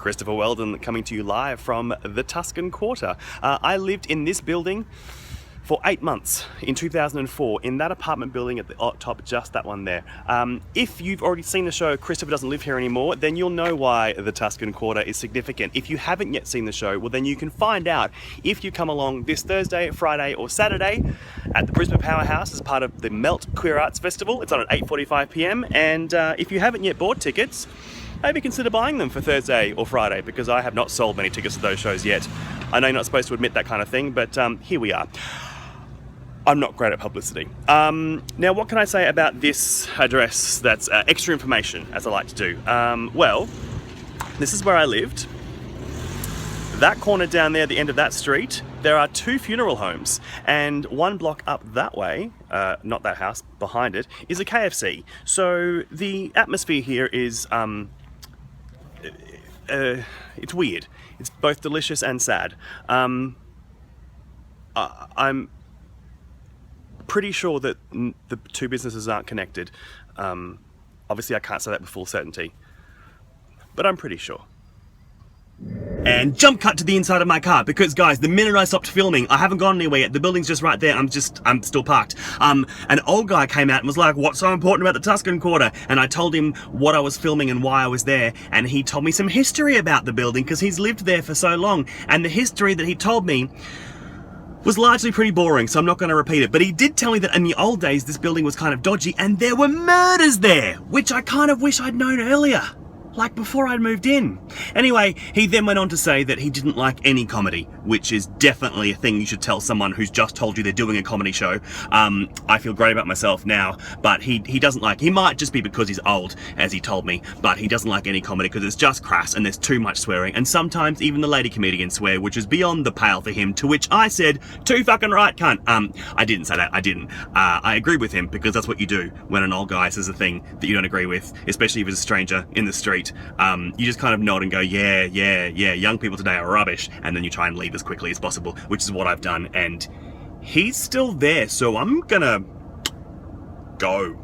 Christopher Weldon coming to you live from the Tuscan Quarter. I lived in this building for 8 months in 2004 in that apartment building at the top, just that one there. If you've already seen the show Christopher Doesn't Live Here Anymore, then you'll know why the Tuscan Quarter is significant. If you haven't yet seen the show, well then you can find out if you come along this Thursday, Friday or Saturday at the Brisbane Powerhouse as part of the Melt Queer Arts Festival. It's on at 8:45 p.m. and if you haven't yet bought tickets, maybe consider buying them for Thursday or Friday, because I have not sold many tickets to those shows yet. I know you're not supposed to admit that kind of thing, but here we are. I'm not great at publicity. Now, what can I say about this address that's extra information, as I like to do? Well, this is where I lived. That corner down there, the end of that street, there are 2 funeral homes, and 1 block up that way, not that house, behind it, is a KFC. So the atmosphere here is, it's weird. It's both delicious and sad. I'm pretty sure that the 2 businesses aren't connected. Obviously I can't say that with full certainty, but I'm pretty sure. And jump cut to the inside of my car, because guys, the minute I stopped filming, I haven't gone anywhere yet, the building's just right there, I'm still parked. An old guy came out and was like, what's so important about the Tuscan Quarter? And I told him what I was filming and why I was there, and he told me some history about the building, because he's lived there for so long, and the history that he told me was largely pretty boring, so I'm not going to repeat it. But he did tell me that in the old days, this building was kind of dodgy, and there were murders there, which I kind of wish I'd known earlier, like before I'd moved in. Anyway, he then went on to say that he didn't like any comedy, which is definitely a thing you should tell someone who's just told you they're doing a comedy show. I feel great about myself now, but he doesn't like, he might just be because he's old, as he told me, but he doesn't like any comedy because it's just crass and there's too much swearing, and sometimes even the lady comedians swear, which is beyond the pale for him, to which I said, too fucking right, cunt. I didn't say that, I didn't. I agree with him, because that's what you do when an old guy says a thing that you don't agree with, especially if it's a stranger in the street. You just kind of nod and go, yeah, young people today are rubbish, and then you try and leave as quickly as possible, which is what I've done, and he's still there, so I'm gonna go.